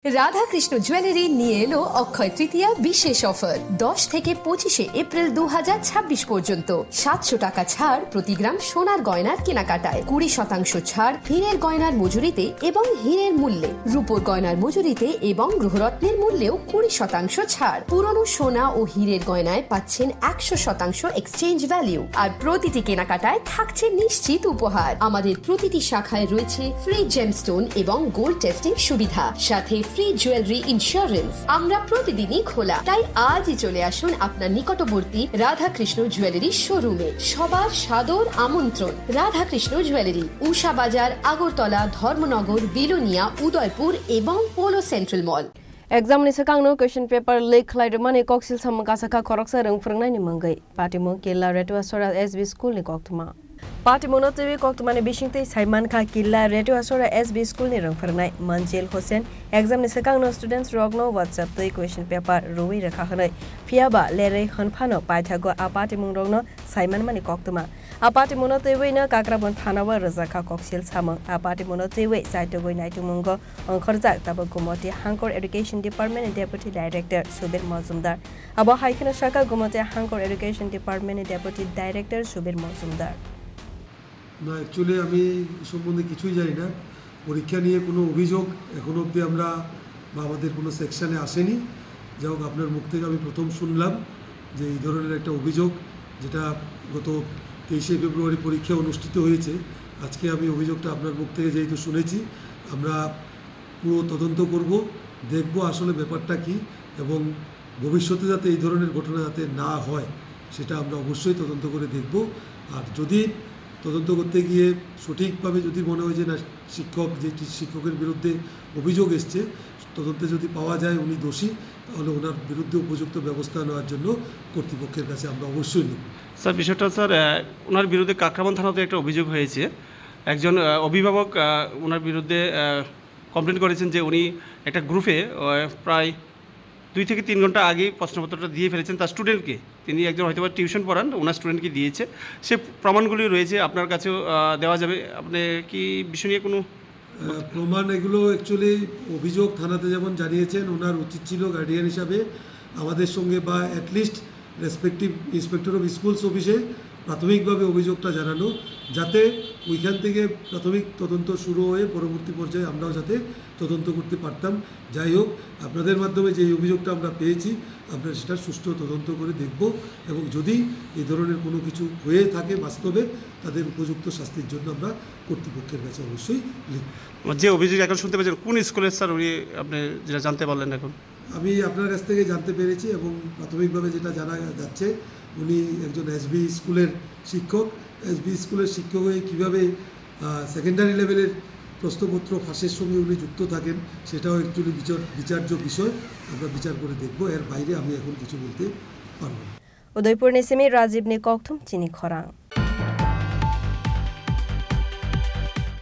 Radhakrishna jewellery নিয়ে এলো অক্ষয় তৃতীয়া বিশেষ অফার 10 থেকে 25 এপ্রিল 2026 পর্যন্ত 700 টাকা ছাড় প্রতি গ্রাম সোনার গয়নার কেনাকাটায় 20% ছাড় হীরের গয়নার মজুরিতে এবং হীরের মূল্যে রূপোর গয়নার মজুরিতে এবং গ্রহরত্নের মূল্যেও 20% ছাড় পুরনো সোনা ও হীরের গয়নায় পাচ্ছেন 100% এক্সচেঞ্জ ভ্যালু আর প্রতিটি কেনাকাটায় থাকছে নিশ্চিত উপহার আমাদের প্রতিটি শাখায় রয়েছে ফ্রি জেমস্টোন এবং গোল্ড টেস্টিং সুবিধা সাথে ফ্রি জুয়েলারি ইন্স্যুরেন্স আমরা প্রতিদিনই খোলা তাই আজই চলে আসুন আপনার নিকটবর্তী রাধাকৃষ্ণ জুয়েলারি শোরুমে সবার সাদর আমন্ত্রণ রাধাকৃষ্ণ জুয়েলারি উষা বাজার আগরতলা ধর্মনগর বিলোনিয়া উদয়পুর এবং পোলো সেন্ট্রাল মল Exam ni sakang no question paper leak khlai mani koksil sam ka saka koroksa rung frngnai ni mangai patimo killa retwa sora SB school ni koktuma patimo no tewi koktuma ni bishingtei saiman kha killa retwa sora SB school ni rung frngnai manjil hosen exam ni sakang no students rogno whatsapp tei question paper ruwi rakha khanai fiaba lere khanphano paithago apatimo rogno saiman mani koktuma apatimo no tewi na kakrabon thanawa rajaka koksil samang apatimo no tewi saitogoi naitumunggo angkhorjak tabo gomoti hangkor education Department Deputy Director Subir Mazumdar abo haikena shaka gomote Hangkor Education Department Deputy Director Subir Mazumdar না actually আমি সম্বন্ধে কিছুই জানি না পরীক্ষা নিয়ে কোনো অভিযোগ এখনো অবধি আমরা বা আমাদের কোনো সেকশনে আসেনি যাই হোক আপনার মুখ থেকে আমি প্রথম শুনলাম যে এই ধরনের একটা অভিযোগ যেটা গত 23 ফেব্রুয়ারি পরীক্ষা অনুষ্ঠিত হয়েছে আজকে আমি অভিযোগটা আপনার মুখ থেকে যেহেতু শুনেছি আমরা পুরো তদন্ত করব দেখব আসলে ব্যাপারটা কি এবং ভবিষ্যতে যাতে এই ধরনের ঘটনা যাতে না হয় সেটা আমরা অবশ্যই তদন্ত করে দেখব আর যদি তদন্ত করতে গিয়ে সঠিকভাবে যদি মনে হয় যে না শিক্ষকের বিরুদ্ধে অভিযোগ এসছে তদন্তে যদি পাওয়া যায় উনি দোষী তাহলে ওনার বিরুদ্ধে উপযুক্ত ব্যবস্থা নেওয়ার জন্য কর্তৃপক্ষের কাছে আমরা অবশ্যই নিব স্যার বিষয়টা স্যার ওনার বিরুদ্ধে কাকরাবন থানাতে একটা অভিযোগ হয়েছে একজন অভিভাবক ওনার বিরুদ্ধে কমপ্লেন করেছেন যে উনি একটা গ্রুপে প্রায় 2 থেকে 3 ঘন্টা আগে প্রশ্নপত্রটা দিয়ে ফেলেছেন তার স্টুডেন্টকে তিনি একজন হয়তো টিউশন পড়ান ওনার স্টুডেন্টকে দিয়েছে সে প্রমাণগুলি রয়েছে আপনার কাছেও দেওয়া যাবে আপনি কি বিষয় নিয়ে কোনো প্রমাণ এগুলো অ্যাকচুয়ালি অভিযোগ থানাতে যেমন জানিয়েছেন ওনার উচিত ছিল গার্ডিয়ান হিসাবে আমাদের সঙ্গে বা at least respective inspector of schools অফিসে প্রাথমিকভাবে অভিযোগটা জানানো যাতে ওইখান থেকে প্রাথমিক তদন্ত শুরু হয়ে পরবর্তী পর্যায়ে আমরাও যাতে তদন্ত করতে পারতাম যাই হোক আপনাদের মাধ্যমে যে অভিযোগটা আমরা পেয়েছি আমরা সেটা সুষ্ঠু তদন্ত করে দেখব এবং যদি এই ধরনের কোনো কিছু হয়ে থাকে বাস্তবে তাদের উপযুক্ত শাস্তির জন্য আমরা কর্তৃপক্ষের কাছে অবশ্যই লিখব যে অভিযোগ এখন শুনতে পাচ্ছেন কোন স্কুলের স্যার উনি আপনি যেটা জানতে পারলেন এখন আমি আপনার কাছ থেকে জানতে পেরেছি এবং প্রাথমিকভাবে যেটা জানা যাচ্ছে উনি একজন এসবি স্কুলের শিক্ষক এসবি স্কুলের শিক্ষক হয়ে কীভাবে সেকেন্ডারি লেভেলের প্রশ্নপত্র ফাঁসের সঙ্গে উনি যুক্ত থাকেন সেটাও অ্যাকচুয়ালি বিচার্য বিষয় আমরা বিচার করে দেখব এর বাইরে আমি এখন কিছু বলতে পারব না উদয়পুর নিসিমি রাজীব নি ককথুম চিনি খরাং